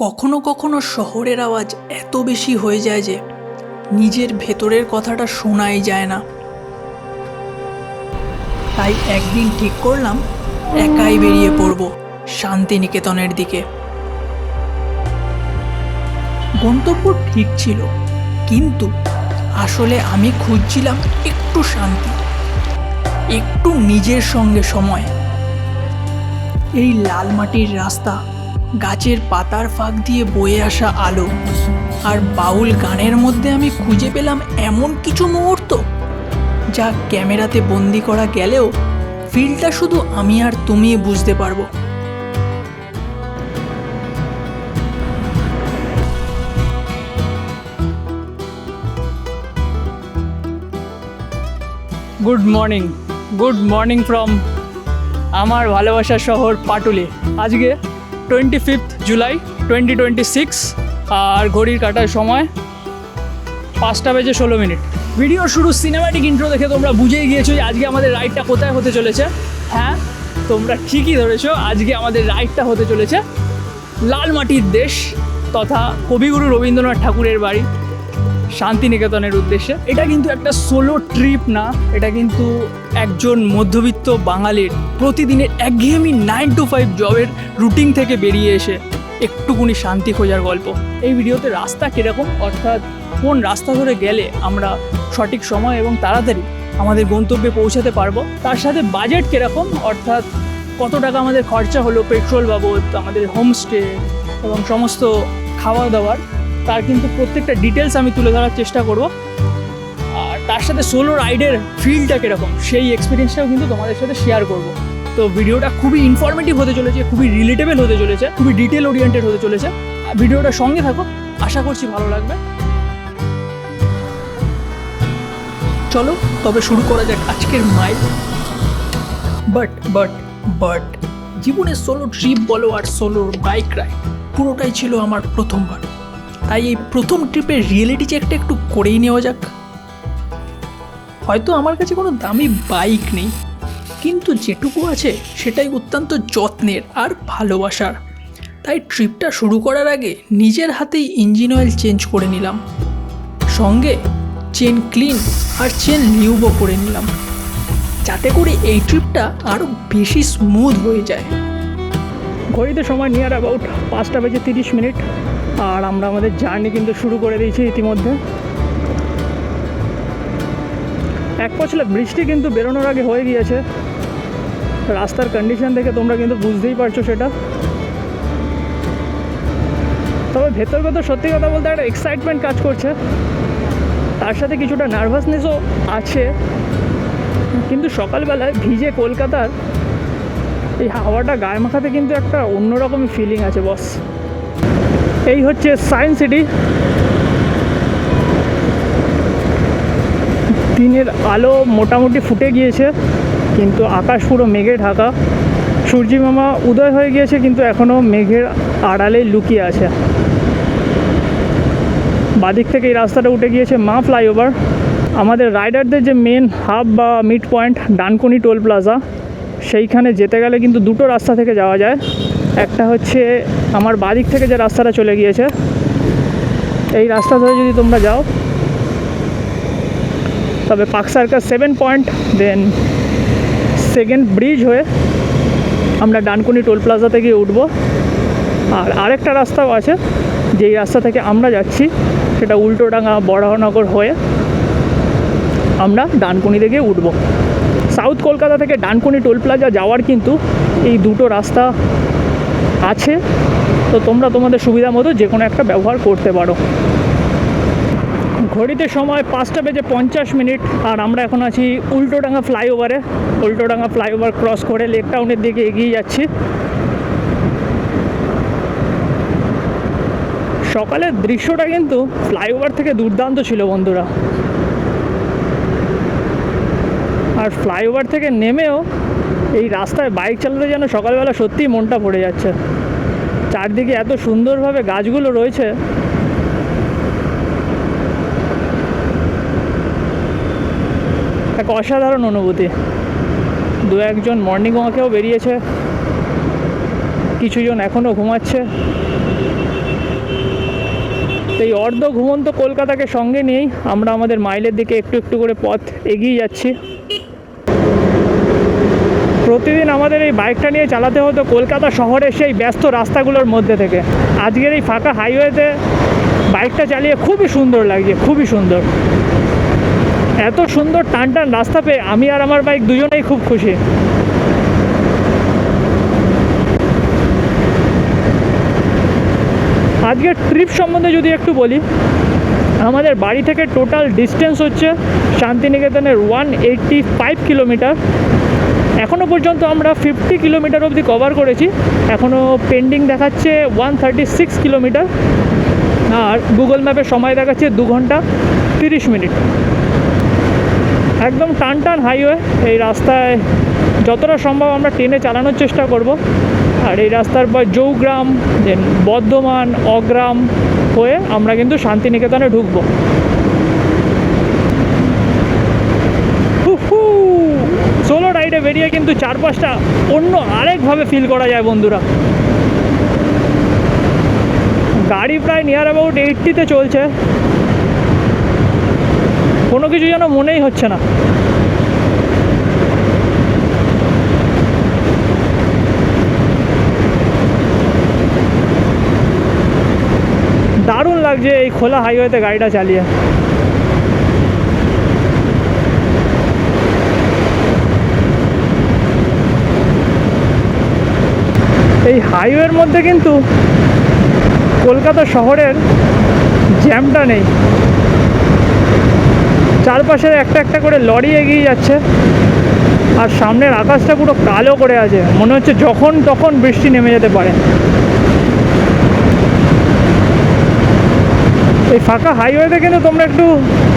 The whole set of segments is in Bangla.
কখনো কখনো শহরের আওয়াজ এত বেশি হয়ে যায় যে নিজের ভেতরের কথাটা শোনাই যায় না। তাই একদিন ঠিক করলাম একাই বেরিয়ে পড়ব শান্তিনিকেতনের দিকে। গন্তব্য ঠিক ছিল, কিন্তু আসলে আমি খুঁজছিলাম একটু শান্তি, একটু নিজের সঙ্গে সময়। এই লাল মাটির রাস্তা, গাছের পাতার ফাঁক দিয়ে বয়ে আসা আলো আর বাউল গানের মধ্যে আমি খুঁজে পেলাম এমন কিছু মুহূর্ত যা ক্যামেরাতে বন্দি করা গেলেও ফিলটা শুধু আমি আর তুমি বুঝতে পারবো। গুড মর্নিং ফ্রম আমার ভালোবাসার শহর পাটুলি। আজকে 25 জুলাই 2026 আর ঘড়ির কাটার সময় 5:16। ভিডিও শুরু সিনেম্যাটিক ইন্ট্রো দেখে তোমরা বুঝেই গিয়েছো যে আজকে আমাদের রাইডটা কোথায় হতে চলেছে। হ্যাঁ, তোমরা ঠিকই ধরেছো, আজকে আমাদের রাইডটা হতে চলেছে লাল মাটির দেশ তথা কবিগুরু রবীন্দ্রনাথ ঠাকুরের বাড়ি শান্তিনিকেতনের উদ্দেশ্যে। এটা কিন্তু একটা সোলো ট্রিপ না, এটা কিন্তু একজন মধ্যবিত্ত বাঙালির প্রতিদিনের একঘেয়েমি 9 to 5 জবের রুটিন থেকে বেরিয়ে এসে একটুকুনি শান্তি খোঁজার গল্প। এই ভিডিওতে রাস্তা কীরকম, অর্থাৎ কোন রাস্তা ধরে গেলে আমরা সঠিক সময় এবং তাড়াতাড়ি আমাদের গন্তব্যে পৌঁছাতে পারবো, তার সাথে বাজেট কীরকম, অর্থাৎ কত টাকা আমাদের খরচা হলো পেট্রোল বাবদ, আমাদের হোমস্টে এবং সমস্ত খাওয়া দাওয়ার, তার কিন্তু প্রত্যেকটা ডিটেলস আমি তুলে ধরার চেষ্টা করব। আর তার সাথে সোলো রাইডের ফিলটা কীরকম সেই এক্সপিরিয়েন্সটাও কিন্তু তোমাদের সাথে শেয়ার করব। তো ভিডিওটা খুবই ইনফরমেটিভ হতে চলেছে, খুবই রিলেটেবল হতে চলেছে, খুবই ডিটেল ওরিয়েন্টেড হতে চলেছে। ভিডিওটার সঙ্গে থাকো, আশা করছি ভালো লাগবে। চলো তবে শুরু করা যাক আজকের মাইল। বাট জীবনে সোলো ট্রিপ বলো আর সোলো বাইক রাইড পুরোটাই ছিল আমার প্রথমবার। তাই এই প্রথম ট্রিপের রিয়েলিটি চেকটা একটু করেই নেওয়া যাক। হয়তো আমার কাছে কোনো দামি বাইক নেই, কিন্তু যেটুকু আছে সেটাই অত্যন্ত যত্নের আর ভালোবাসার। তাই ট্রিপটা শুরু করার আগে নিজের হাতেই ইঞ্জিন অয়েল চেঞ্জ করে নিলাম, সঙ্গে চেন ক্লিন আর চেন লিউবও করে নিলাম, যাতে করে এই ট্রিপটা আরও বেশি স্মুথ হয়ে যায়। ঘড়িতে সময় নিয়ার অ্যাবাউট 5:30 আর আমরা আমাদের জার্নি কিন্তু শুরু করে দিয়েছি ইতিমধ্যে। এক পছলা বৃষ্টি কিন্তু বেরোনোর আগে হয়ে গিয়েছে, রাস্তার কন্ডিশন দেখে তোমরা কিন্তু বুঝতেই পারছো সেটা। তবে ভেতর সত্যি কথা বলতে একটা এক্সাইটমেন্ট কাজ করছে, তার সাথে কিছুটা নার্ভাসনেসও আছে। কিন্তু সকালবেলায় ভিজে কলকাতার এই হাওয়াটা গায়ে মাখাতে কিন্তু একটা অন্যরকমই ফিলিং আছে বস। এই হচ্ছে সায়েন্স সিটি। দিনের আলো মোটামুটি ফুটে গিয়েছে, কিন্তু আকাশ পুরো মেঘে ঢাকা। সূর্যি মামা উদয় হয়ে গিয়েছে, কিন্তু এখনও মেঘের আড়ালে লুকিয়ে আছে। বাদিক থেকে এই রাস্তাটা উঠে গিয়েছে মা ফ্লাইওভার। আমাদের রাইডারদের যে মেন হাব বা mid point Dankuni toll plaza, সেইখানে যেতে গেলে কিন্তু দুটো রাস্তা থেকে যাওয়া যায়। একটা হচ্ছে আমার বাদিক থেকে যে রাস্তাটা চলে গিয়েছে, এই রাস্তা ধরে যদি তোমরা যাও তবে Park Circus 7 point, then second bridge হয়ে আমরা ডানকুনি টোল প্লাজা থেকে উঠবো। আর আরেকটা রাস্তাও আছে, যেই রাস্তা থেকে আমরা যাচ্ছি সেটা উল্টোডাঙ্গা বরাহনগর হয়ে আমরা ডানকুনি থেকে উঠব। সাউথ কলকাতা থেকে ডানকুনি টোল প্লাজা যাওয়ার কিন্তু এই দুটো রাস্তা আছে, তো তোমরা তোমাদের সুবিধা মতো যে কোনো একটা ব্যবহার করতে পারো। ঘড়িতে সময় 5:50 আর আমরা এখন আছি উল্টোডাঙ্গা ফ্লাইওভারে। উল্টোডাঙ্গা ফ্লাইওভার ক্রস করে লেক টাউনের দিকে এগিয়ে যাচ্ছি। সকালের দৃশ্যটা কিন্তু ফ্লাইওভার থেকে দুর্দান্ত ছিল বন্ধুরা। আর ফ্লাইওভার থেকে নেমেও এই রাস্তায় বাইক চালাতে যেন সকালবেলা সত্যিই মনটা পড়ে যাচ্ছে। চারদিকে এত সুন্দরভাবে গাছগুলো রয়েছে, এক অসাধারণ অনুভূতি। দু একজন মর্নিং ওয়াকেও বেরিয়েছে, কিছুজন এখনও ঘুমাচ্ছে। এই অর্ধ ঘুমন্ত কলকাতাকে সঙ্গে নিয়েই আমরা আমাদের মাইলের দিকে একটু একটু করে পথ এগিয়ে যাচ্ছি। প্রতিদিন আমাদের এই বাইকটা নিয়ে চালাতে হতো কলকাতা শহরের সেই ব্যস্ত রাস্তাগুলোর মধ্যে থেকে। আজকের এই ফাঁকা হাইওয়েতে বাইকটা চালিয়ে খুবই সুন্দর লাগছে, খুবই সুন্দর। এত সুন্দর টান টান রাস্তা পেয়ে আমি আর আমার বাইক দুজনেই খুব খুশি। আজকের ট্রিপ সম্বন্ধে যদি একটু বলি, আমাদের বাড়ি থেকে টোটাল ডিস্টেন্স হচ্ছে শান্তিনিকেতনের 185 কিলোমিটার। এখনও পর্যন্ত আমরা 50 কিলোমিটার অবধি কভার করেছি, এখনও পেন্ডিং দেখাচ্ছে 136 কিলোমিটার, আর গুগল ম্যাপে সময় দেখাচ্ছে 2 ঘন্টা 30 মিনিট। একদম টান টান হাইওয়ে। এই রাস্তায় যতটা সম্ভব আমরা ট্রেনে চালানোর চেষ্টা করব। আর এই রাস্তার পর জৌগ্রাম, দেন বর্ধমান, অগ্রাম হয়ে আমরা কিন্তু শান্তিনিকেতনে ঢুকবো। সোলো রাইডে বেরিয়ে কিন্তু চারপাশটা অন্য আরেকভাবে ফিল করা যায় বন্ধুরা। গাড়ি প্রায় নিয়ার অ্যাবাউট 80-তে চলছে, কোনো কিছু যেন মনেই হচ্ছে না। দারুণ লাগছে এই খোলা হাইওয়েতে গাড়িটা চালিয়ে। এই হাইওয়ের মধ্যে কিন্তু কলকাতা শহরের জ্যামটা নেই। চারপাশে একটা একটা করে লরি এগিয়ে যাচ্ছে, আর সামনের আকাশটা পুরো কালো করে আছে, মনে হচ্ছে যখন তখন বৃষ্টি নেমে যেতে পারে। এই ফাঁকা হাইওয়েতে কিন্তু তোমরা একটু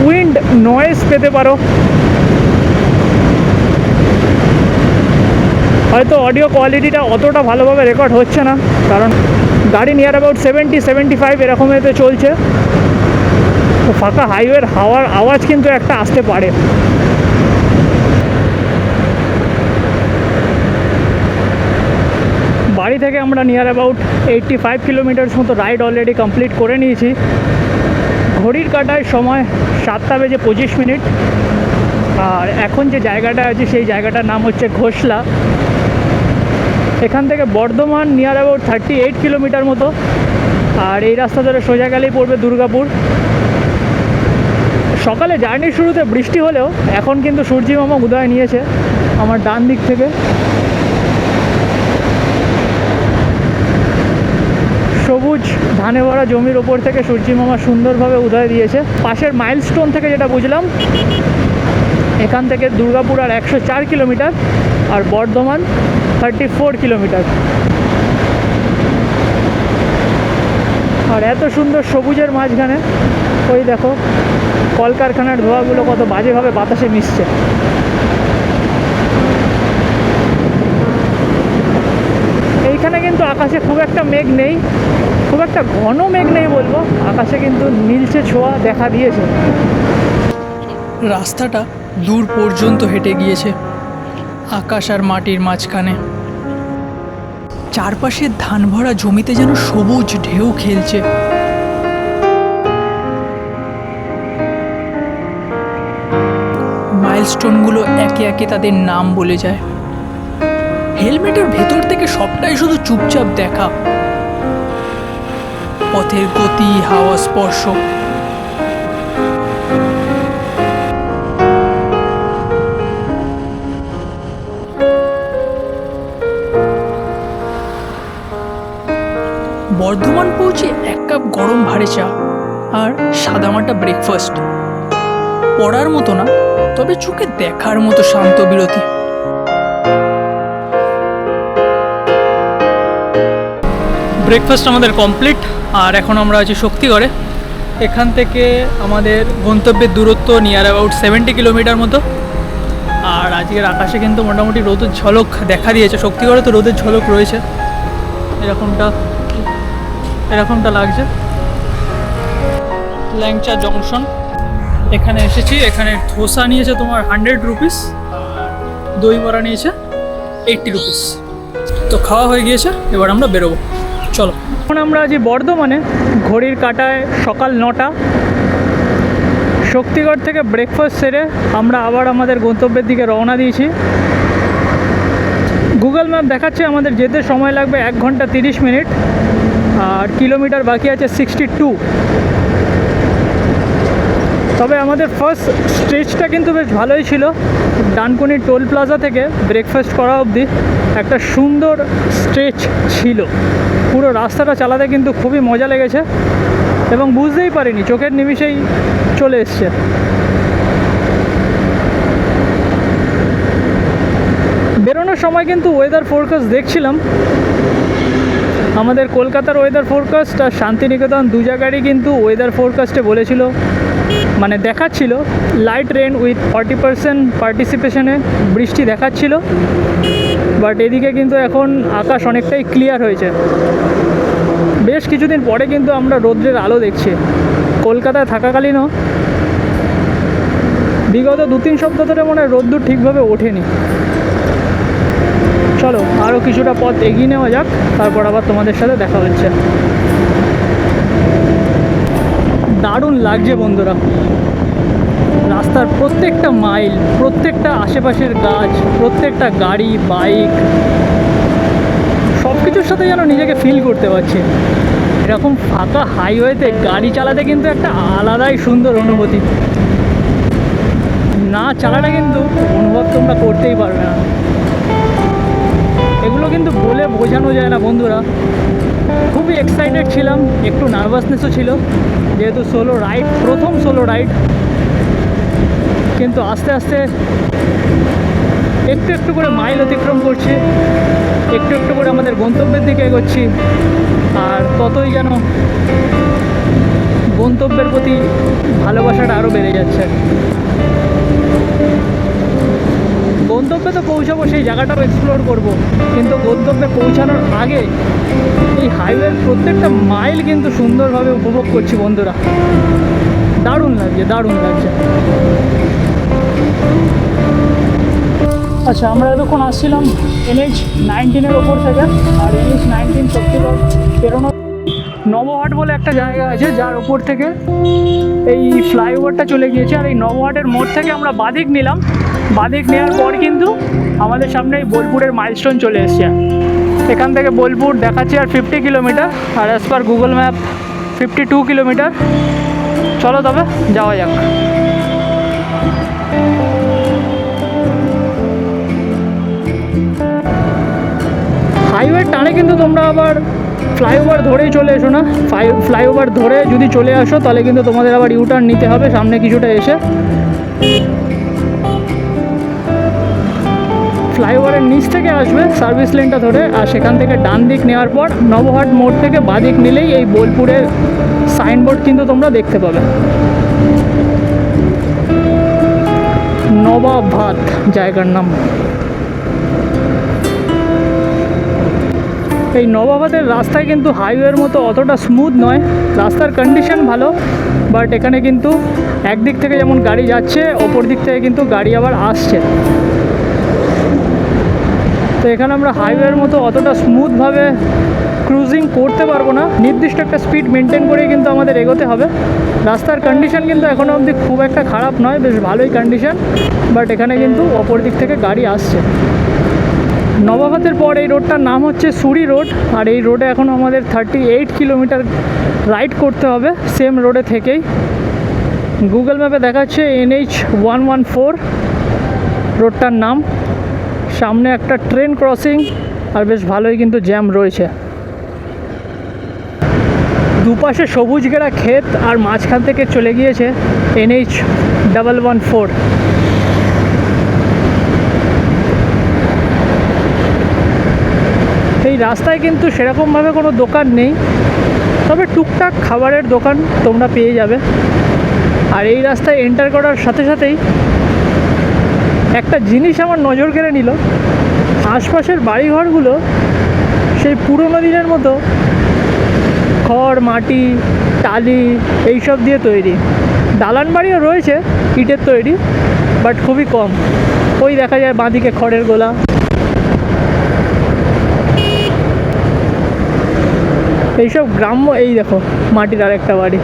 উইন্ড নয়েজ পেতে পারো। হয়তো অডিও কোয়ালিটিটা অতটা ভালোভাবে রেকর্ড হচ্ছে না, কারণ গাড়ি নিয়ার অ্যাবাউট 70-75 এরকম এতে চলছে। তো ফাঁকা হাইওয়ের হাওয়ার আওয়াজ কিন্তু একটা আসতে পারে। বাড়ি থেকে আমরা নিয়ার অ্যাবাউট 85 কিলোমিটার্স মতো রাইড অলরেডি কমপ্লিট করে নিয়েছি। ঘড়ির কাঁটায় সময় 7:25। আর এখন যে জায়গাটা আছে সেই জায়গাটার নাম হচ্ছে ঘোষলা। এখান থেকে বর্ধমান নিয়ার অ্যাবাউট 38 কিলোমিটার মতো। আর এই রাস্তা ধরে সোজা গেলেই পড়বে দুর্গাপুর। সকালে জার্নির শুরুতে বৃষ্টি হলেও এখন কিন্তু সূর্যি মামা উদয় নিয়েছে আমার ডান দিক থেকে। সবুজ ধানে ভরা জমির ওপর থেকে সূর্যি মামা সুন্দরভাবে উদয় দিয়েছে। পাশের মাইলস্টোন থেকে যেটা বুঝলাম, এখান থেকে দুর্গাপুর আর 104 কিলোমিটার, আর বর্ধমান 34 কিলোমিটার। আর এত সুন্দর সবুজের মাঝখানে ওই দেখো কলকারখানার ধোঁয়াগুলো কত বাজেভাবে বাতাসে মিশছে। এইখানে কিন্তু আকাশে খুব একটা মেঘ নেই, খুব একটা ঘন মেঘ নেই বলবো, আকাশে কিন্তু নীলচে ছোঁয়া দেখা দিয়েছে। রাস্তাটা দূর পর্যন্ত হেঁটে গিয়েছে আকাশ আর মাটির মাঝখানে। চারপাশে ধান ভরা জমিতে যেন সবুজ ঢেউ খেলছে। মাইলস্টোনগুলো একে একে তাদের নাম বলে যায়। হেলমেটের ভেতর থেকে সবটাই শুধু চুপচাপ দেখা, পথের গতি, হাওয়া স্পর্শ। বর্ধমান পৌঁছে 1 কাপ গরম ভারে চা আর সাদামাটা ব্রেকফাস্ট। পড়ার মতো না, তবে চোখে দেখার মতো শান্ত বিরতি। ব্রেকফাস্ট আমাদের কমপ্লিট, আর এখন আমরা আছি শক্তিগড়ে। এখান থেকে আমাদের গন্তব্যের দূরত্ব নিয়ার অ্যাবাউট 70 কিলোমিটার মতো। আর আজকের আকাশে কিন্তু মোটামুটি রোদের ঝলক দেখা দিয়েছে। শক্তিগড়ে তো রোদের ঝলক রয়েছে, এরকমটা লাগছে। ল্যাংচা জংশন এখানে এসেছি। এখানে ধোসা নিয়েছে তোমার 100 রুপিস, দই বড়া নিয়েছে 80 রুপিস। তো খাওয়া হয়ে গিয়েছে, এবার আমরা বেরোবো, চলো। এখন আমরা আছি বর্ধমানে, ঘড়ির কাঁটায় সকাল 9টা। শক্তিগড় থেকে ব্রেকফাস্ট সেরে আমরা আবার আমাদের গন্তব্যের দিকে রওনা দিয়েছি। গুগল ম্যাপ দেখাচ্ছে আমাদের যেতে সময় লাগবে 1 ঘন্টা 30 মিনিট, আর কিলোমিটার বাকি আছে 62। তবে আমাদের ফার্স্ট স্ট্রেচটা কিন্তু বেশ ভালোই ছিল। ডানকুনি টোল প্লাজা থেকে ব্রেকফাস্ট করা অবধি একটা সুন্দর স্ট্রেচ ছিল। পুরো রাস্তাটা চালাতে কিন্তু খুবই মজা লেগেছে এবং বুঝতেই পারিনি, চোখের নিমিষেই চলে এসছে। বেরোনোর সময় কিন্তু ওয়েদার ফোরকাস্ট দেখছিলাম, আমাদের কলকাতার ওয়েদার ফোরকাস্ট আর শান্তিনিকেতন দু জায়গারই কিন্তু ওয়েদার ফোরকাস্টে বলেছিল, মানে দেখাচ্ছিল লাইট রেন উইথ 40% পার্টিসিপেশনে বৃষ্টি দেখাচ্ছিল। বাট এদিকে কিন্তু এখন আকাশ অনেকটাই ক্লিয়ার হয়েছে। বেশ কিছুদিন পরে কিন্তু আমরা রৌদ্রের আলো দেখছি। কলকাতায় থাকাকালীনও বিগত 2-3 সপ্তাহ ধরে মনে হয় রোদ্দুর ঠিকভাবে ওঠেনি। চলো আরও কিছুটা পথ এগিয়ে নেওয়া যাক, তারপর আবার তোমাদের সাথে দেখা হচ্ছে। দারুণ লাগছে বন্ধুরা, রাস্তার প্রত্যেকটা মাইল, প্রত্যেকটা আশেপাশের গাছ, প্রত্যেকটা গাড়ি, বাইক, সব কিছুর সাথে যেন নিজেকে ফিল করতে পারছি। এরকম ফাঁকা হাইওয়েতে গাড়ি চালাতে কিন্তু একটা আলাদাই সুন্দর অনুভূতি। না চালাটা কিন্তু অনুভব তোমরা করতেই পারবে না। এগুলো কিন্তু বলে বোঝানো যায় না বন্ধুরা। খুবই এক্সাইটেড ছিলাম, একটু নার্ভাসনেসও ছিল, যেহেতু সোলো রাইড, প্রথম সোলো রাইড। কিন্তু আস্তে আস্তে একটু একটু করে মাইল অতিক্রম করছি, একটু একটু করে আমাদের গন্তব্যের দিকে এগোচ্ছি, আর ততই যেন গন্তব্যের প্রতি ভালোবাসাটা আরও বেড়ে যাচ্ছে। গন্তব্যে তো পৌঁছাবো, সেই জায়গাটাও এক্সপ্লোর করব, কিন্তু গন্তব্যে পৌঁছানোর আগে এই হাইওয়ের প্রত্যেকটা মাইল কিন্তু সুন্দরভাবে উপভোগ করছি বন্ধুরা। দারুণ লাগছে, দারুণ লাগছে। আচ্ছা, আমরা এতক্ষণ আসছিলাম NH-19 ওপর থেকে, আর NH-19 শক্তিগড় পেরোনো নবহাট বলে একটা জায়গা আছে, যার ওপর থেকে এই ফ্লাইওভারটা চলে গিয়েছে। আর এই নবহাটের মোড় থেকে আমরা বাদিক নিলাম। বাদিক নেওয়ার পর কিন্তু আমাদের সামনে এই বোলপুরের মাইলস্টোন চলে এসছে। এখান থেকে বোলপুর দেখাচ্ছে আর 50 কিলোমিটার, আর as per Google map 52 kilometre. চলো তবে যাওয়া যাক। হাইওয়ে টানে কিন্তু তোমরা আবার ফ্লাইওভার ধরেই চলে এসো না। ফ্লাইওভার ধরে যদি চলে আসো তাহলে কিন্তু তোমাদের আবার ইউটার্ন নিতে হবে সামনে কিছুটা এসে। ফ্লাইওভারের নিচ থেকে আসবে সার্ভিস লেনটা ধরে, আর সেখান থেকে ডান দিক নেওয়ার পর নবহাট মোড় থেকে বাঁ দিক নিলেই এই বোলপুরের সাইনবোর্ড কিন্তু তোমরা দেখতে পাবে। নবাবহাট জায়গার নাম। এই নবাবহাটের রাস্তায় কিন্তু হাইওয়ের মতো অতটা স্মুথ নয়, রাস্তার কন্ডিশন ভালো, বাট এখানে কিন্তু একদিক থেকে যেমন গাড়ি যাচ্ছে, অপর দিক থেকে কিন্তু গাড়ি আবার আসছে। তো এখানে আমরা হাইওয়ের মতো অতটা স্মুথভাবে ক্রুজিং করতে পারবো না, নির্দিষ্ট একটা স্পিড মেনটেন করেই কিন্তু আমাদের এগোতে হবে। রাস্তার কন্ডিশন কিন্তু এখনও অবধি খুব একটা খারাপ নয়, বেশ ভালোই কন্ডিশন, বাট এখানে কিন্তু অপর দিক থেকে গাড়ি আসছে। নবাবহাটের পর এই রোডটার নাম হচ্ছে সুরি রোড, আর এই রোডে এখন আমাদের 38 কিলোমিটার রাইড করতে হবে সেম রোডে থেকেই। গুগল ম্যাপে দেখাচ্ছে NH-114 রোডটার নাম। সামনে একটা ট্রেন ক্রসিং, আর বেশ ভালোই কিন্তু জ্যাম রয়েছে। দুপাশে সবুজ ঘেরা ক্ষেত, আর মাঝখান থেকে চলে গিয়েছে NH-114। এই রাস্তায় কিন্তু সেরকমভাবে কোনো দোকান নেই, তবে টুকটাক খাবারের দোকান তোমরা পেয়ে যাবে। আর এই রাস্তায় এন্টার করার সাথে সাথেই একটা জিনিস আমার নজর কেড়ে নিল, আশপাশের বাড়িঘরগুলো সেই পুরোনো দিনের মতো খড়, মাটি, টালি এইসব দিয়ে তৈরি। দালান বাড়িও রয়েছে ইটের তৈরি, বাট খুবই কম। ওই দেখা যায় বাঁদিকে খড়ের গোলা। এইসব গ্রাম্য, এই দেখো মাটির আরেকটা বাড়ি,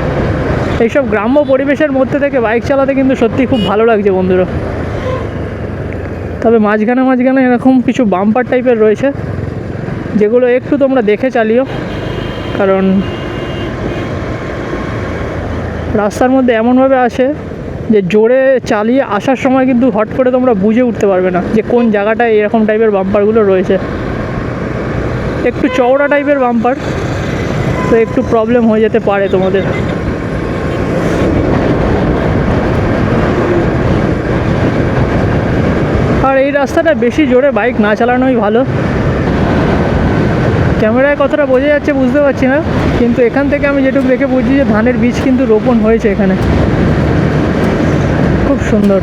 এইসব গ্রাম্য পরিবেশের মধ্যে থেকে বাইক চালাতে কিন্তু সত্যি খুব ভালো লাগছে বন্ধুরা। তবে মাঝখানে মাঝখানে এরকম কিছু বাম্পার টাইপের রয়েছে, যেগুলো একটু তোমরা দেখে চালিও, কারণ রাস্তার মধ্যে এমনভাবে আসে যে জোরে চালিয়ে আসার সময় কিন্তু হট করে তোমরা বুঝে উঠতে পারবে না যে কোন জায়গাটায় এরকম টাইপের বাম্পারগুলো রয়েছে। একটু চওড়া টাইপের বাম্পার, তো একটু প্রবলেম হয়ে যেতে পারে তোমাদের। আর এই রাস্তাটা বেশি জোরে বাইক না চালানোই ভালো। ক্যামেরায় কতটা বোঝা যাচ্ছে বুঝতে পারছি না, কিন্তু এখান থেকে আমি যেটুকু দেখে বুঝছি যে ধানের বীজ কিন্তু রোপণ হয়েছে এখানে, খুব সুন্দর।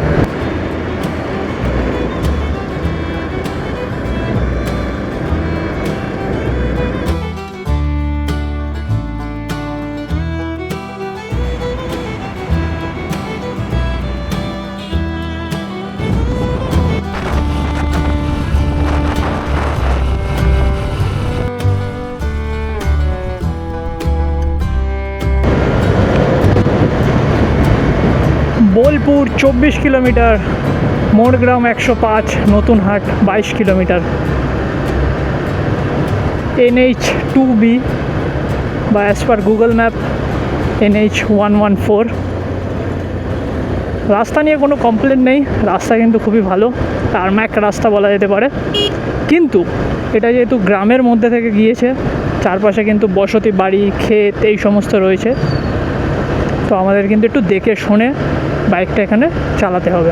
বোলপুর 24 কিলোমিটার, মোড়গ্রাম 105, নতুন হাট 22 কিলোমিটার, NH2B বা as per Google map NH114। রাস্তা নিয়ে কোনো কমপ্লেন নেই, রাস্তা কিন্তু খুবই ভালো, টারম্যাক রাস্তা বলা যেতে পারে। কিন্তু এটা যেহেতু গ্রামের মধ্যে থেকে গিয়েছে, চারপাশে কিন্তু বসতি বাড়ি, ক্ষেত এই সমস্ত রয়েছে, তো আমাদের কিন্তু একটু দেখে শুনে বাইকটা এখানে চালাতে হবে।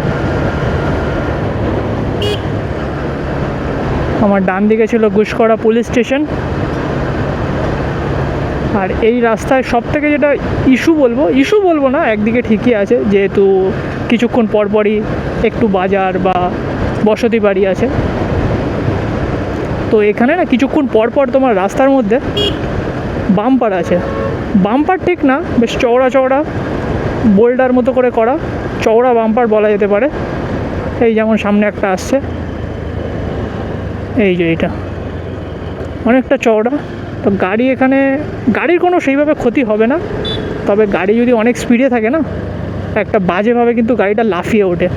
আমার ডান দিকে ছিল গুসকরা পুলিশ স্টেশন। আর এই রাস্তায় সব থেকে যেটা ইস্যু বলবো না, একদিকে ঠিকই আছে, যেহেতু কিছুক্ষণ পরপরই একটু বাজার বা বসতি বাড়ি আছে, তো এখানে না কিছুক্ষণ পরপর তোমার রাস্তার মধ্যে বাম্পার আছে। বাম্পার ঠিক না, বেশ চওড়া চওড়া বোল্ডার মতো করে করা চওড়া বাম্পার বলা যেতে পারে। এই যেমন সামনে একটা আসছে, এই যে এইটা অনেকটা চওড়া, তো গাড়ির কোনো সেইভাবে ক্ষতি হবে না, তবে গাড়ি যদি অনেক স্পিডে থাকে না, একটা বাজেভাবে কিন্তু গাড়িটা লাফিয়ে ওঠে।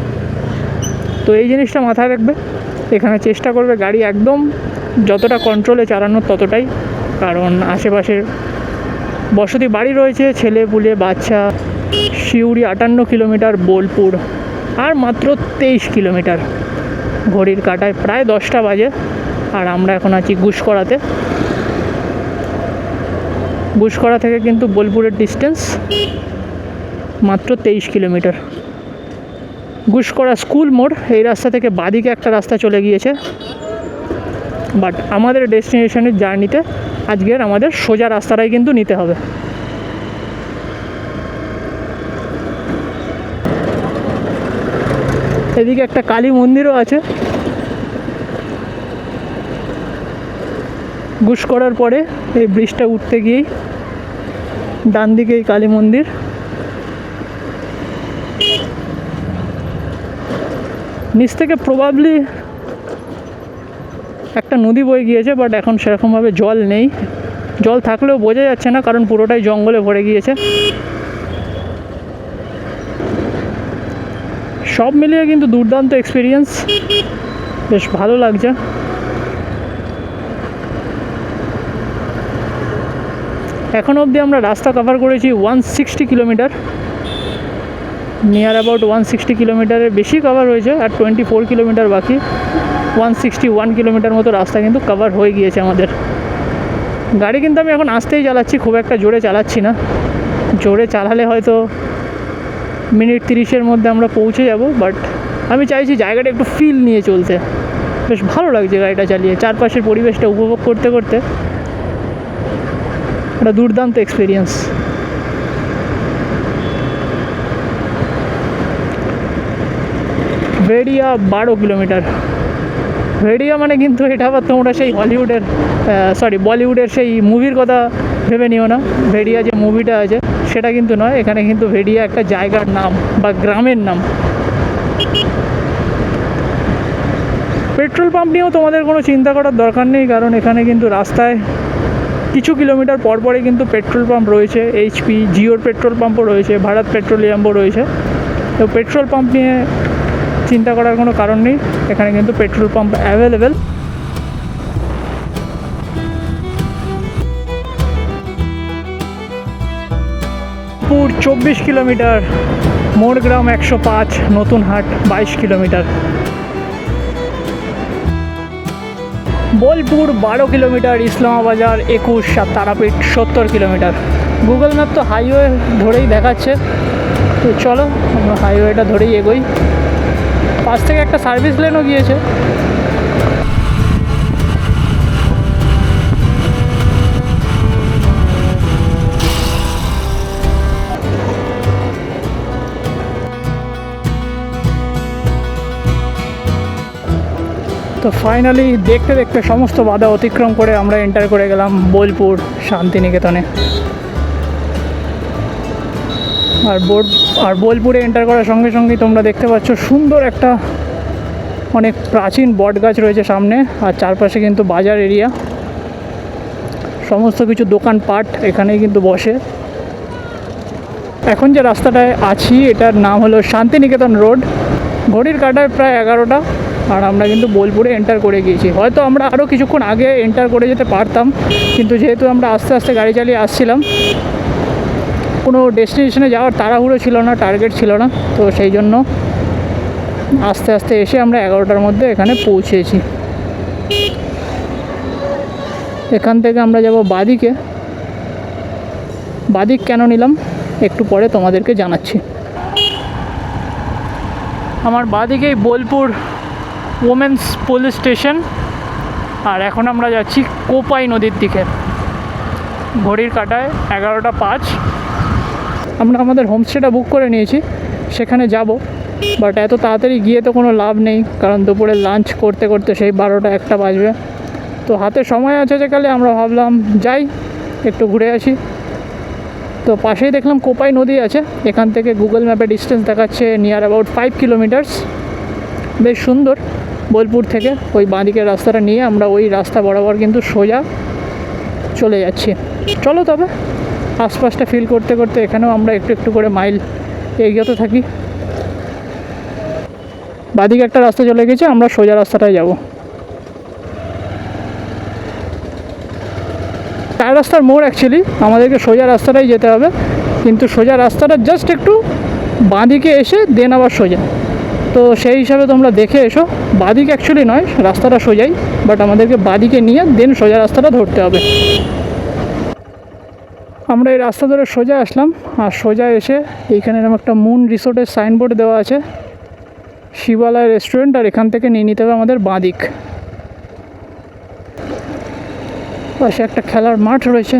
তো এই জিনিসটা মাথায় রাখবে, এখানে চেষ্টা করবে গাড়ি একদম যতটা কন্ট্রোলে চালানোর ততটাই, কারণ আশেপাশে বসতি বাড়ি রয়েছে, ছেলে পুলে বাচ্চা। সিউড়ি 58 কিলোমিটার, বোলপুর আর মাত্র 23 কিলোমিটার, ঘড়ির কাঁটায় প্রায় 10টা বাজে। আর আমরা এখন আছি গুসকরাতে। গুসকরা থেকে কিন্তু বোলপুরের ডিস্টেন্স মাত্র 23 কিলোমিটার। গুসকরা স্কুল মোড়, এই রাস্তা থেকে বাদিকে একটা রাস্তা চলে গিয়েছে, বাট আমাদের ডেস্টিনেশনের জার্নিতে আজকের আমাদের সোজা রাস্তাটাই কিন্তু নিতে হবে। এদিকে একটা কালী মন্দিরও আছে। গুসকরার পরে এই ব্রিজটা উঠতে গিয়েই ডান দিকে এই কালী মন্দির। নিচ থেকে প্রবাবলি একটা নদী বয়ে গিয়েছে, বাট এখন সেরকমভাবে জল নেই, জল থাকলেও বোঝা যাচ্ছে না, কারণ পুরোটাই জঙ্গলে ভরে গিয়েছে। সব মিলিয়ে কিন্তু দুর্দান্ত এক্সপিরিয়েন্স, বেশ ভালো লাগছে। এখন অবধি আমরা রাস্তা কভার করেছি 160 কিলোমিটার, নিয়ার অ্যাবাউট 160 কিলোমিটারের বেশি কভার হয়েছে, আর 24 কিলোমিটার বাকি। 161 কিলোমিটার মতো রাস্তা কিন্তু কভার হয়ে গিয়েছে আমাদের। গাড়ি কিন্তু আমি এখন আস্তেই চালাচ্ছি, খুব একটা জোরে চালাচ্ছি না। জোরে চালালে হয়তো মিনিট 30-এর মধ্যে আমরা পৌঁছে যাব, বাট আমি চাইছি জায়গাটা একটু ফিল নিয়ে চলতে। বেশ ভালো লাগছে গাড়িটা চালিয়ে, চারপাশের পরিবেশটা উপভোগ করতে করতে একটা দুর্দান্ত এক্সপিরিয়েন্স। ভেড়িয়া 12 কিলোমিটার। ভেড়িয়া মানে কিন্তু এটা আবার তোমরা সেই বলিউডের সেই মুভির কথা ভেবে নিও না। ভেড়িয়া যে মুভিটা আছে সেটা কিন্তু নয়, এখানে কিন্তু ভেড়িয়া একটা জায়গার নাম বা গ্রামের নাম। পেট্রোল পাম্প নিয়েও তোমাদের কোনো চিন্তা করার দরকার নেই, কারণ এখানে কিন্তু রাস্তায় কিছু কিলোমিটার পর পরে কিন্তু পেট্রোল পাম্প রয়েছে, এইচপি, জিওর পেট্রোল পাম্পও রয়েছে, ভারত পেট্রোলিয়ামও রয়েছে। তো পেট্রোল পাম্প নিয়ে চিন্তা করার কোনো কারণ নেই, এখানে কিন্তু পেট্রোল পাম্প অ্যাভেলেবেল। পুর 24 কিলোমিটার, মোড়গ্রাম 105, নতুন হাট 22 কিলোমিটার, বোলপুর 12 কিলোমিটার, ইসলামাবাজার 21, আর তারাপীঠ 70 কিলোমিটার। গুগল ম্যাপ তো হাইওয়ে ধরেই দেখাচ্ছে, তো চলো আমরা হাইওয়েটা ধরেই এগোই। পাশ থেকে একটা সার্ভিস লেনও গিয়েছে। তো ফাইনালি দেখতে দেখতে সমস্ত বাধা অতিক্রম করে আমরা এন্টার করে গেলাম বোলপুর শান্তিনিকেতনে। আর বোলপুরে এন্টার করার সঙ্গে সঙ্গেই তোমরা দেখতে পাচ্ছ সুন্দর একটা অনেক প্রাচীন বট গাছ রয়েছে সামনে, আর চারপাশে কিন্তু বাজার এরিয়া, সমস্ত কিছু দোকানপাট এখানেই কিন্তু বসে। এখন যে রাস্তাটায় আছি এটার নাম হলো শান্তিনিকেতন রোড। ঘড়ির কাঁটায় প্রায় 11টা, আর আমরা কিন্তু বোলপুরে এন্টার করে গিয়েছি। হয়তো আমরা আরও কিছুক্ষণ আগে এন্টার করে যেতে পারতাম, কিন্তু যেহেতু আমরা আস্তে আস্তে গাড়ি চালিয়ে আসছিলাম, কোনো ডেস্টিনেশনে যাওয়ার তাড়াহুড়ো ছিল না, টার্গেট ছিল না, তো সেই জন্য আস্তে আস্তে এসে আমরা 11টার মধ্যে এখানে পৌঁছেছি। এখান থেকে আমরা যাব বাদিকে। বাদিক কেন নিলাম একটু পরে তোমাদেরকে জানাচ্ছি। আমার বাদিকেই বোলপুর ওমেন্স পুলিশ স্টেশন, আর এখন আমরা যাচ্ছি কোপাই নদীর দিকে। ঘড়ির কাঁটায় 11টা 5। আমরা আমাদের হোমস্টেটা বুক করে নিয়েছি, সেখানে যাব, বাট এত তাড়াতাড়ি গিয়ে তো কোনো লাভ নেই, কারণ দুপুরে লাঞ্চ করতে করতে সেই 12টা 1টা বাজবে। তো হাতে সময় আছে যেকালে আমরা ভাবলাম যাই একটু ঘুরে আসি। তো পাশেই দেখলাম কোপাই নদী আছে, এখান থেকে গুগল ম্যাপে ডিস্টেন্স দেখাচ্ছে নিয়ার অ্যাবাউট 5 কিলোমিটার্স। বেশ সুন্দর। বোলপুর থেকে ওই বাঁদিকের রাস্তাটা নিয়ে আমরা ওই রাস্তা বরাবর কিন্তু সোজা চলে যাচ্ছি। চলো তবে আশপাশটা ফিল করতে করতে এখানেও আমরা একটু একটু করে মাইল এগিয়ে থাকি। বাঁদিকে একটা রাস্তা চলে গেছে, আমরা সোজা রাস্তাটায় যাব। চার রাস্তার মোড় অ্যাকচুয়ালি, আমাদেরকে সোজা রাস্তাটাই যেতে হবে, কিন্তু সোজা রাস্তাটা জাস্ট একটু বাঁদিকে এসে দেন আবার সোজা। তো সেই হিসাবে তোমরা দেখে এসো। বাঁদিকে অ্যাকচুয়ালি নয়, রাস্তাটা সোজাই, বাট আমাদেরকে বাঁদিকে নিয়ে দেন সোজা রাস্তাটা ধরতে হবে। আমরা এই রাস্তা ধরে সোজা আসলাম, আর সোজা এসে এইখানে এরকম একটা মুন রিসোর্টের সাইনবোর্ড দেওয়া আছে, শিবালয় রেস্টুরেন্ট, আর এখান থেকে নিয়ে নিতে হবে আমাদের বাঁদিক। পাশে একটা খেলার মাঠ রয়েছে,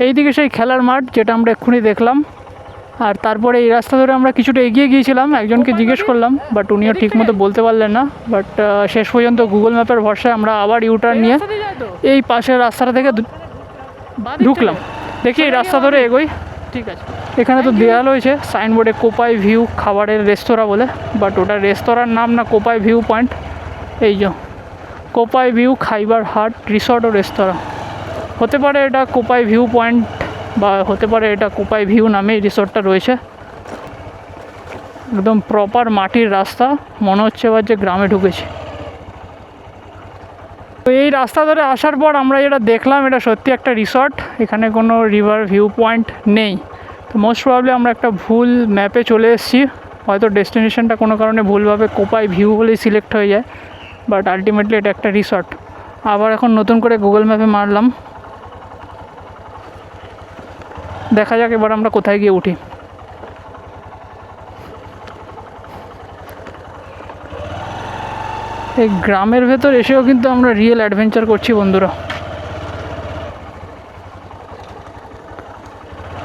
এইদিকে সেই খেলার মাঠ যেটা আমরা এক্ষুনি দেখলাম। আর তারপরে এই রাস্তা ধরে আমরা কিছুটা এগিয়ে গিয়েছিলাম, একজনকে জিজ্ঞেস করলাম, বাট উনিও ঠিকমতো বলতে পারলেন না। বাট শেষ পর্যন্ত গুগল ম্যাপের ভরসায় আমরা আবার ইউটার্ন নিয়ে এই পাশের রাস্তাটা থেকে ঢুকলাম। দেখি এই রাস্তা ধরে এগোই। ঠিক আছে, এখানে তো দেওয়াল হয়েছে সাইনবোর্ডে কোপাই ভিউ খাবারের রেস্তোরাঁ বলে, বাট ওটা রেস্তোরাঁর নাম না, কোপাই ভিউ পয়েন্ট। এই যে কোপাই ভিউ খাইবার হাট রিসর্ট ও রেস্তোরাঁ, হতে পারে এটা কোপাই ভিউ পয়েন্ট, বা হতে পারে এটা কোপাই ভিউ নামেই রিসর্টটা রয়েছে। একদম প্রপার মাটির রাস্তা, মনে হচ্ছে এবার যে গ্রামে ঢুকেছি। তো এই রাস্তা ধরে আসার পর আমরা যেটা দেখলাম, এটা সত্যি একটা রিসর্ট, এখানে কোনো রিভার ভিউ পয়েন্ট নেই। তো মোস্ট প্রবাবলি আমরা একটা ভুল ম্যাপে চলে এসেছি, হয়তো ডেস্টিনেশনটা কোনো কারণে ভুলভাবে কোপাই ভিউ বলেই সিলেক্ট হয়ে যায়, বাট আলটিমেটলি এটা একটা রিসর্ট। আবার এখন নতুন করে গুগল ম্যাপে মারলাম, দেখা যাক এবার আমরা কোথায় গিয়ে উঠি। এই গ্রামের ভেতর এসেও কিন্তু আমরা রিয়েল অ্যাডভেঞ্চার করছি বন্ধুরা।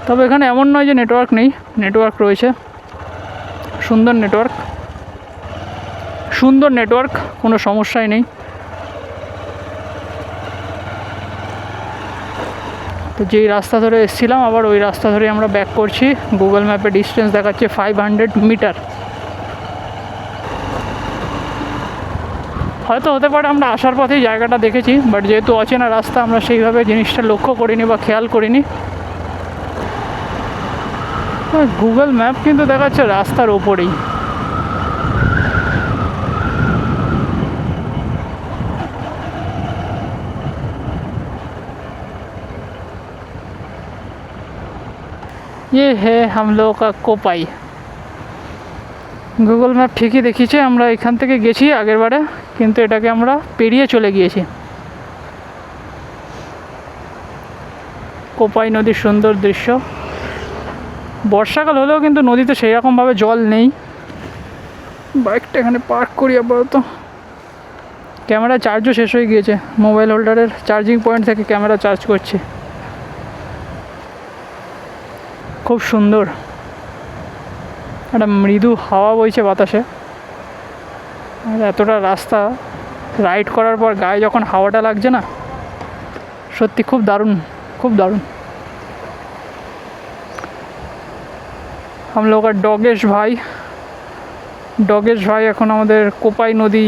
তবে এখানে এমন নয় যে নেটওয়ার্ক নেই, নেটওয়ার্ক রয়েছে, সুন্দর নেটওয়ার্ক, কোনো সমস্যাই নেই। তো যেই রাস্তা ধরে এসেছিলাম আবার ওই রাস্তা ধরে আমরা ব্যাক করছি। গুগল ম্যাপে ডিস্টেন্স দেখাচ্ছে 500 মিটার। হয়তো হতে পারে আমরা আসার পথেই জায়গাটা দেখেছি, বাট যেহেতু অচেনা রাস্তা আমরা সেইভাবে জিনিসটা লক্ষ্য করিনি বা খেয়াল করিনি। গুগল ম্যাপ কিন্তু দেখাচ্ছে রাস্তার ওপরেই। ये है हम लोग का কোপাই। গুগল ম্যাপ ঠিকই দেখিয়েছে, আমরা এখান থেকে গেছি আগের বারে, কিন্তু এটাকে আমরা পেরিয়ে চলে গিয়েছি। কোপাই নদীর সুন্দর দৃশ্য। বর্ষাকাল হলেও কিন্তু নদীতে সেই রকমভাবে জল নেই। বাইকটা এখানে পার্ক করি আপাতত। ক্যামেরা চার্জও শেষ হয়ে গিয়েছে, মোবাইল হোল্ডারের চার্জিং পয়েন্ট থেকে ক্যামেরা চার্জ করছি। খুব সুন্দর একটা মৃদু হাওয়া বইছে বাতাসে। আর এতটা রাস্তা রাইড করার পর গায়ে যখন হাওয়াটা লাগছে না, সত্যি খুব দারুণ, খুব দারুণ। हम लोग का ডগেশ ভাই এখন আমাদের কোপাই নদী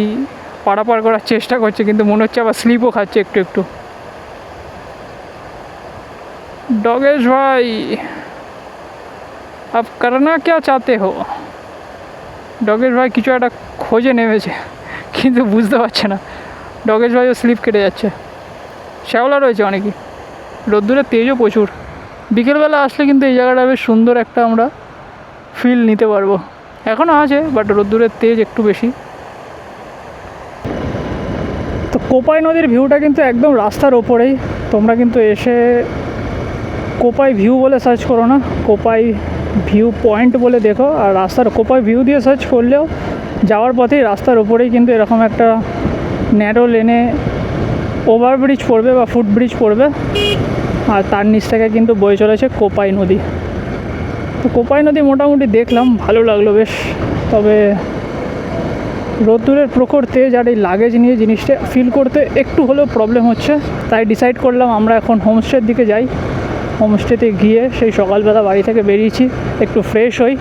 পারাপার করার চেষ্টা করছে, কিন্তু মনে হচ্ছে আবার স্লিপও খাচ্ছে একটু একটু। ডগেশ ভাই, আপ করনা क्या चाहते हो? ডগেশ ভাই কিছু একটা খোঁজে নেমেছে, কিন্তু বুঝতে পারছে না। ডগেশ ভাইও স্লিপ কেটে যাচ্ছে। শ্যাওলা রয়েছে অনেকই, রোদ্দুরের তেজও প্রচুর। বিকেলবেলা আসলে কিন্তু এই জায়গাটা বেশ সুন্দর একটা আমরা ফিল নিতে পারবো। এখনও আছে, বাট রোদ্দুরের তেজ একটু বেশি। তো কোপাই নদীর ভিউটা কিন্তু একদম রাস্তার ওপরেই। তোমরা কিন্তু এসে কোপাই ভিউ বলে সার্চ করো না, কোপাই ভিউ পয়েন্ট বলে দেখো। আর রাস্তার কোপাই ভিউ দিয়ে সার্চ করলেও যাওয়ার পথেই রাস্তার ওপরেই কিন্তু এরকম একটা ন্যারো লেনে ওভারব্রিজ পড়বে বা ফুটব্রিজ পড়বে, আর তার নিচ থেকে কিন্তু বয়ে চলেছে কোপাই নদী। তো কোপাই নদী মোটামুটি দেখলাম, ভালো লাগলো বেশ। তবে রোদ্দুরের প্রখর তেজ আর এই লাগেজ নিয়ে জিনিসটা ফিল করতে একটু হলেও প্রবলেম হচ্ছে। তাই ডিসাইড করলাম আমরা এখন হোমস্টের দিকে যাই। হোমস্টেতে গিয়ে সেই সকালবেলা বাড়ি থেকে বেরিয়েছি, একটু ফ্রেশ হই,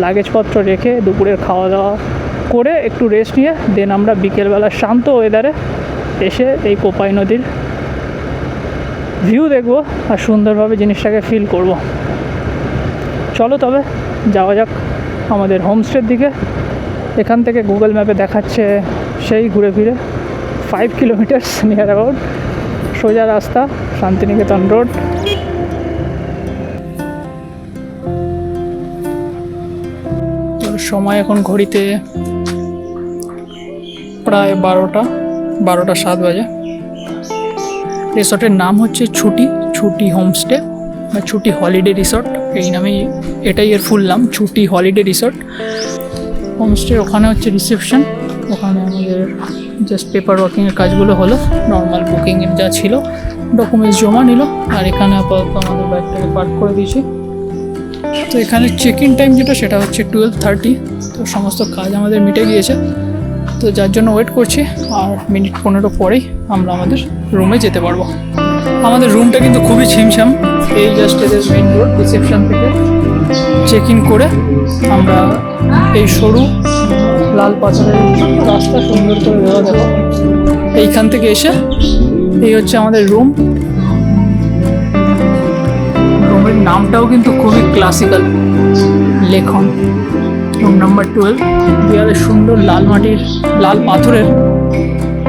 লাগেজপত্র রেখে দুপুরের খাওয়া দাওয়া করে একটু রেস্ট নিয়ে দেন আমরা বিকেলবেলা শান্ত ওয়েদারে এসে এই কোপাই নদীর ভিউ দেখব আর সুন্দরভাবে জিনিসটাকে ফিল করব। চলো তবে যাওয়া যাক আমাদের হোমস্টের দিকে। এখান থেকে গুগল ম্যাপে দেখাচ্ছে সেই ঘুরে ফিরে 5 কিলোমিটার্স নিয়ার অ্যাবাউট, সোজা রাস্তা, শান্তিনিকেতন রোড। সময় এখন ঘড়িতে প্রায় 12টা 7 বাজে। রিসর্টের নাম হচ্ছে ছুটি হোমস্টে বা ছুটি হলিডে রিসর্ট, এই নামেই, এটাই এর ফুল নাম, ছুটি হলিডে রিসর্ট হোমস্টে। ওখানে হচ্ছে রিসেপশন, ওখানে আমাদের জাস্ট পেপার ওয়ার্কিংয়ের কাজগুলো হলো, নর্মাল বুকিংয়ের যা ছিল ডকুমেন্টস জমা নিল। আর এখানে আপাতত আমাদের বাইকটাকে পার্ক করে দিয়েছি। তো এখানে চেক ইন টাইম যেটা সেটা হচ্ছে 12:30। তো সমস্ত কাজ আমাদের মিটে গিয়েছে, তো যার জন্য ওয়েট করছি। আর মিনিট 15 পরেই আমরা আমাদের রুমে যেতে পারবো। আমাদের রুমটা কিন্তু খুবই ছিমছাম। এই জাস্ট এদের মেইন রোড, রিসেপশন থেকে চেক ইন করে আমরা এই সরু লাল পাথরের রাস্তা সুন্দর করে দেওয়া, দেখো এইখান থেকে এসে এই হচ্ছে আমাদের রুম। রুমের নামটাও কিন্তু খুবই ক্লাসিক্যাল, লেখন। Room number 12। দেওয়ালে সুন্দর লাল পাথরের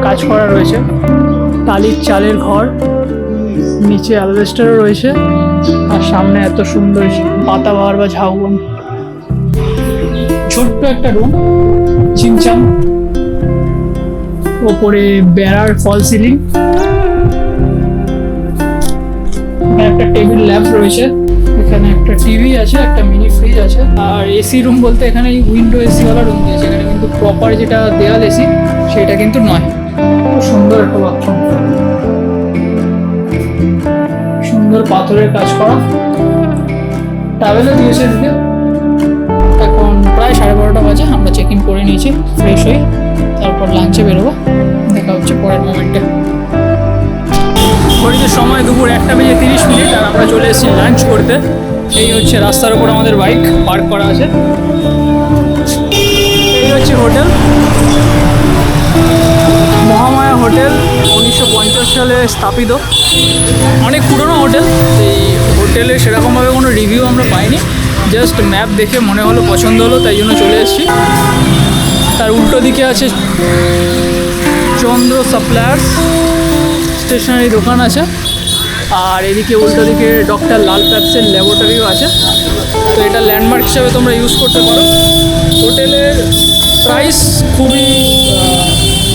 কাজ করা রয়েছে, টালির চালের ঘর, নিচে অ্যালবেস্টারও রয়েছে, আর সামনে এত সুন্দর পাতাবাহার বা ঝাউবন। ছোট্ট একটা রুম, চিমচাম, ওপরে বেড়ার ফল সিলিং, একটা টেবিল ল্যাম্প রয়েছে, এখানে একটা টিভি আছে, একটা মিনি ফ্রিজ আছে। আর এসি রুম বলতে এখানে উইন্ডো এসিওয়ালা রুম দিয়েছে, এখানে কিন্তু প্রপার যেটা দেয়াল এসি সেটা কিন্তু নয়। খুব সুন্দর একটা বাথরুম, সুন্দর পাথরের কাজ করা, ট্রাভেলও দিয়েছে দিকে। এখন প্রায় 12:30 বাজে, আমরা চেক ইন করে নিয়েছি, ফ্রেশ হই, তারপর লাঞ্চে বেরোবো। দেখা হচ্ছে পরের মোমেন্টে। ঘড়িতে সময় দুপুর 1:30 আর আমরা চলে এসেছি লাঞ্চ করতে। এই হচ্ছে রাস্তার উপর আমাদের বাইক পার্ক করা আছে, এই হচ্ছে হোটেল। মহামায়া হোটেল 1950 সালে স্থাপিত, অনেক পুরনো হোটেল। এই হোটেলে সেরকমভাবে কোনো রিভিউ আমরা পাইনি, জাস্ট ম্যাপ দেখে মনে হলো, পছন্দ হলো, তাই জন্য চলে এসেছি। তার উল্টো দিকে আছে চন্দ্র সাপ্লায়ার্স, স্টেশনারি দোকান আছে, আর এদিকে উল্টো দিকে ডক্টর লাল প্যাপসের ল্যাবরেটরিও আছে। তো এটা ল্যান্ডমার্ক হিসাবে তোমরা ইউজ করতে পারো। হোটেলের প্রাইস খুবই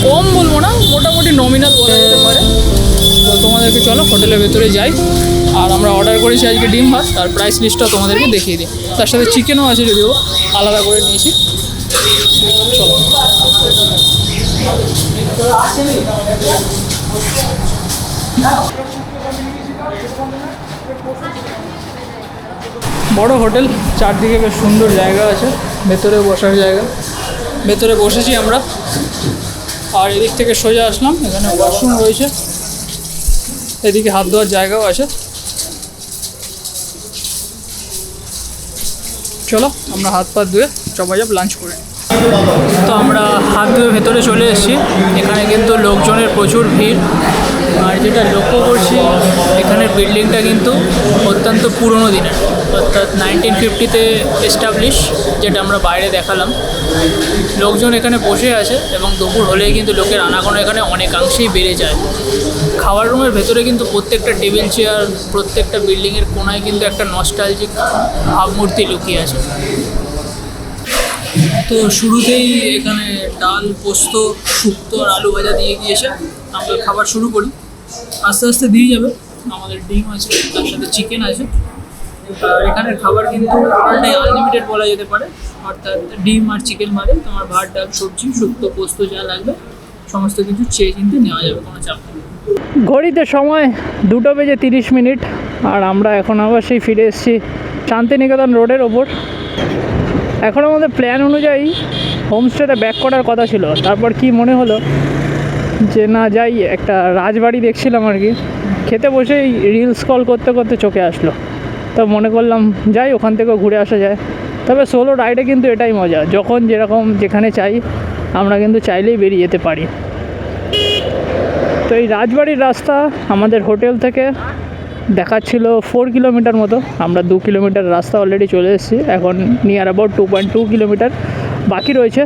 কম বলবো না, মোটামুটি নমিনাল বলা যেতে পারে। তো তোমাদেরকে চলো হোটেলের ভেতরে যাই। আর আমরা অর্ডার করেছি আজকে ডিম ভাত, আর প্রাইস লিস্টটা তোমাদেরকে দেখিয়ে দিই। তার সাথে চিকেনও আছে, যদিও আলাদা করে নিয়েছি। চলো। বড় হোটেল, চারদিকে বেশ সুন্দর জায়গা আছে, ভেতরে বসার জায়গা। ভেতরে বসেছি আমরা, আর এদিক থেকে সোজা আসলাম, এখানে ওয়াশরুম রয়েছে, এদিকে হাত ধোয়ার জায়গাও আছে। চলো আমরা হাত পা ধুয়ে চপাচাপ লাঞ্চ করে নিই। তো আমরা হাত ধুয়ে ভেতরে চলে এসেছি। এখানে কিন্তু লোকজনের প্রচুর ভিড়, আর যেটা লক্ষ্য করছি এখানের বিল্ডিংটা কিন্তু অত্যন্ত পুরনো দিনের, অর্থাৎ 1950-তে এস্টাবলিশ, যেটা আমরা বাইরে দেখালাম। লোকজন এখানে বসে আছে এবং দুপুর হলেই কিন্তু লোকের আনাগোনা এখানে অনেকাংশেই বেড়ে যায়। খাওয়ার রুমের ভেতরে কিন্তু প্রত্যেকটা টেবিল চেয়ার, প্রত্যেকটা বিল্ডিংয়ের কোনায় কিন্তু একটা নস্টালজিক ভাবমূর্তি লুকিয়ে আছে। তো শুরুতেই এখানে ডাল, পোস্ত, শুক্তো আর আলু ভাজা দিয়ে দিয়েছে। আমরা খাবার শুরু করি, আস্তে আস্তে দিয়ে যাবে। আমাদের ডিম আছে, তার সাথে চিকেন আছে। আর এখানের খাবার কিন্তু পুরোটাই আনলিমিটেড বলা যেতে পারে, অর্থাৎ ডিম আর চিকেন বাদে তোমার ভাত, ডাল, সবজি, শুক্তো, পোস্ত যা লাগবে সমস্ত কিছু চেয়ে কিন্তু নেওয়া যাবে, কোনো চাপ নেই। ঘড়িতে সময় 2:30, আর আমরা এখন আবার সেই ফিরে এসেছি শান্তিনিকেতন রোডের ওপর। এখন আমাদের প্ল্যান অনুযায়ী হোমস্টেতে ব্যাক করার কথা ছিল, তারপর কি মনে হলো যে না যাই, একটা রাজবাড়ি দেখছিলাম আর কি, খেতে বসেই রিলস কল করতে করতে চোখে আসলো। তো মনে করলাম যাই, ওখান থেকেও ঘুরে আসা যায়। তবে সোলো রাইডে কিন্তু এটাই মজা, যখন যেরকম যেখানে চাই আমরা কিন্তু চাইলেই বেরিয়ে যেতে পারি। তো এই রাজবাড়ির রাস্তা আমাদের হোটেল থেকে দেখাচ্ছিল 4 কিলোমিটার মতো। আমরা 2 কিলোমিটার রাস্তা অলরেডি চলে এসেছি, এখন নিয়ার অ্যাবাউট 2.2 কিলোমিটার বাকি রয়েছে।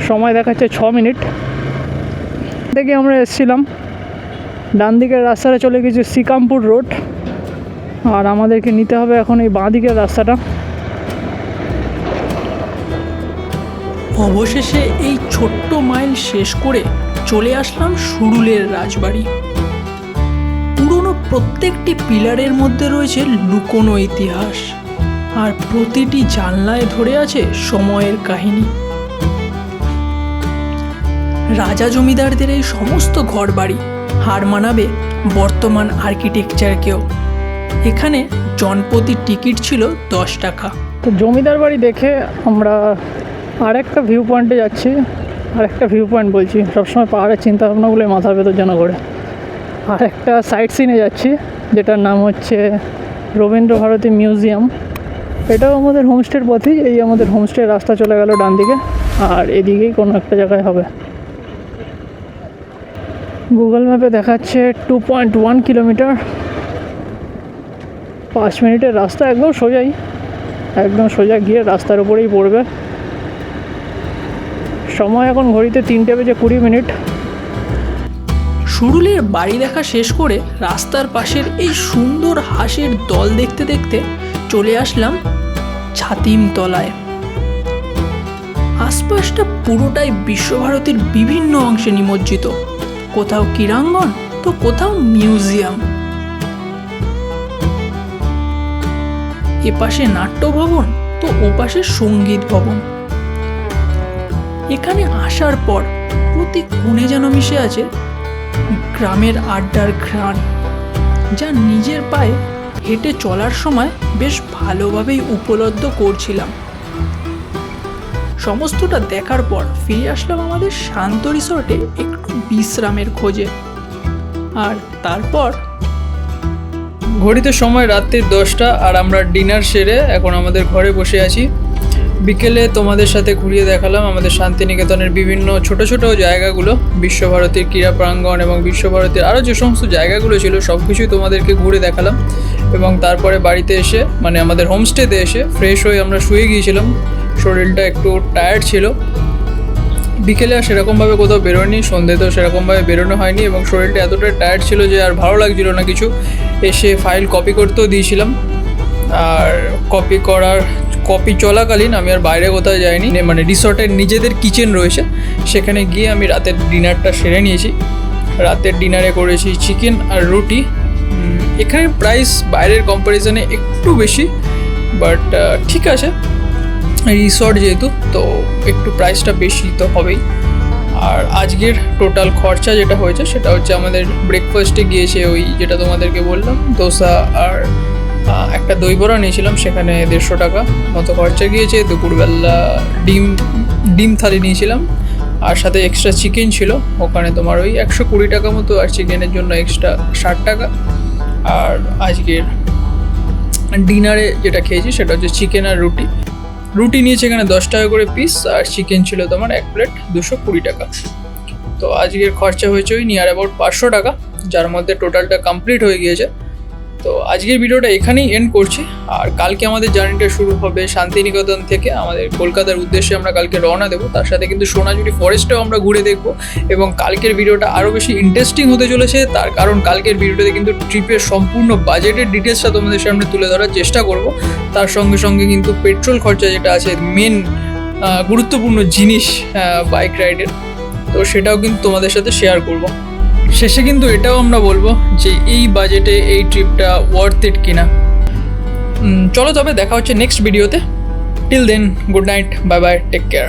সময় দেখাচ্ছে 6 মিনিট। থেকে আমরা এসেছিলাম, ডান দিকের রাস্তাটা চলে গেছে শ্রীকামপুর রোড, আর আমাদেরকে নিতে হবে এখন এই বাঁ দিকের রাস্তাটা। অবশেষে এই ছোট্ট মাইল শেষ করে চলে আসলাম সুরুলের রাজবাড়ি। পুরনো প্রত্যেকটি পিলারের মধ্যে রয়েছে লুকোনো ইতিহাস, আর প্রতিটি জানলায় ধরে আছে সময়ের কাহিনী। রাজা জমিদারদের এই সমস্ত ঘরবাড়ি হার মানাবে বর্তমান আর্কিটেকচারকেও। এখানে জনপ্রতি টিকিট ছিল 10 টাকা। তো জমিদার বাড়ি দেখে আমরা আরেকটা ভিউ পয়েন্টে যাচ্ছি। আরেকটা ভিউ পয়েন্ট বলছি, সবসময় পাহাড়ের চিন্তাভাবনাগুলোই মাথার ভেতর যেন করে। আর একটা সাইট সিনে যাচ্ছি, যেটার নাম হচ্ছে রবীন্দ্রভারতী মিউজিয়াম। এটাও আমাদের হোমস্টের পথেই। এই আমাদের হোমস্টের রাস্তা চলে গেল ডান দিকে, আর এদিকেই কোনো একটা জায়গায় হবে। গুগল ম্যাপে দেখাচ্ছে 2.1 কিলোমিটার, 5 মিনিটের রাস্তা। একদম সোজাই, একদম সোজা গিয়ে রাস্তার উপরেই পড়বে। সময় এখন ঘড়িতে 3:20 সুরুলের বাড়ি দেখা শেষ করে রাস্তার পাশের এই সুন্দর হাঁসের দল দেখতে দেখতে চলে আসলাম ছাতিমতলায়। আশপাশটা পুরোটাই বিশ্বভারতীর বিভিন্ন অংশে নিমজ্জিত, কোথাও ক্রীড়াঙ্গন তো কোথাও মিউজিয়াম। এপাশে নাট্য ভবন তো ওপাশে সঙ্গীত ভবন। এখানে আসার পর প্রতি কোণে যেন মিশে আছে গ্রামের আড্ডার ঘ্রাণ, যা নিজের পায়ে হেঁটে চলার সময় বেশ ভালোভাবেই উপলব্ধ করছিলাম। সমস্তটা দেখার পর ফিরে আসলাম আমাদের শান্ত রিসর্টে একটু বিশ্রামের খোঁজে। আর তারপর ঘড়িতে সময় রাত্রি 10টা, আর আমরা ডিনার সেরে এখন আমাদের ঘরে বসে আছি। বিকেলে তোমাদের সাথে ঘুরিয়ে দেখালাম আমাদের শান্তিনিকেতনের বিভিন্ন ছোট ছোট জায়গাগুলো, বিশ্বভারতীর ক্রীড়া প্রাঙ্গণ এবং বিশ্বভারতীর আরও যে সমস্ত জায়গাগুলো ছিল সব কিছুই তোমাদেরকে ঘুরে দেখালাম। এবং তারপরে বাড়িতে এসে মানে আমাদের হোমস্টেতে এসে ফ্রেশ হয়ে আমরা শুয়ে গিয়েছিলাম, শরীরটা একটু টায়ার্ড ছিল। বিকেলে আর সেরকমভাবে কোথাও বেরোয়নি, সন্ধ্যেতেও সেরকমভাবে বেরোনো হয়নি এবং শরীরটা এতটাই টায়ার্ড ছিল যে আর ভালো লাগছিল না কিছু। এসে ফাইল কপি করতেও দিয়েছিলাম, আর কপি চলাকালীন আমি আর বাইরে কোথাও যাইনি, মানে রিসর্টের নিজেদের কিচেন রয়েছে সেখানে গিয়ে আমি রাতের ডিনারটা সেরে নিয়েছি। রাতের ডিনারে করেছি চিকেন আর রুটি। এখানে প্রাইস বাইরের কম্প্যারিজনে একটু বেশি, বাট ঠিক আছে, রিসর্ট যেহেতু তো একটু প্রাইসটা বেশি তো হবেই। আর আজকের টোটাল খরচা যেটা হয়েছে সেটা হচ্ছে আমাদের ব্রেকফাস্টে গিয়েছে ওই যেটা তোমাদেরকে বললাম, দোসা আর একটা দই বড়া নিয়েছিলাম, সেখানে 150 টাকা মতো খরচা গিয়েছে। দুপুরবেলা ডিম থালি নিয়েছিলাম, আর সাথে এক্সট্রা চিকেন ছিল, ওখানে তোমার ওই 120 টাকা মতো, আর চিকেনের জন্য এক্সট্রা 60 টাকা। আর আজকের ডিনারে যেটা খেয়েছি সেটা হচ্ছে চিকেন আর রুটি নিয়েছে এখানে 10 টাকা করে পিস, আর চিকেন ছিল তোমার 1 প্লেট 220 টাকা। তো আজকের খরচা হয়েছে ওই নিয়ার অ্যাবাউট 500 টাকা, যার মধ্যে টোটালটা কমপ্লিট হয়ে গিয়েছে। তো আজকের ভিডিওটা এখানেই এন্ড করছি। আর কালকে আমাদের জার্নিটা শুরু হবে শান্তিনিকেতন থেকে, আমাদের কলকাতার উদ্দেশ্যে আমরা কালকে রওনা দেবো। তার সাথে কিন্তু সোনাঝুরি ফরেস্টটাও আমরা ঘুরে দেখবো, এবং কালকের ভিডিওটা আরও বেশি ইন্টারেস্টিং হতে চলেছে। তার কারণ কালকের ভিডিওতে কিন্তু ট্রিপের সম্পূর্ণ বাজেটের ডিটেলসটা তোমাদের সামনে তুলে ধরার চেষ্টা করব। তার সঙ্গে সঙ্গে কিন্তু পেট্রোল খরচা যেটা আছে মেন গুরুত্বপূর্ণ জিনিস বাইক রাইডের, তো সেটাও কিন্তু তোমাদের সাথে শেয়ার করব। শেষে কিন্তু এটাও আমরা বলবো যে এই বাজেটে এই ট্রিপটা ওয়ার্থ ইট কিনা। চলো তবে দেখা হচ্ছে নেক্সট ভিডিওতে। Till then, good night, bye bye, take care.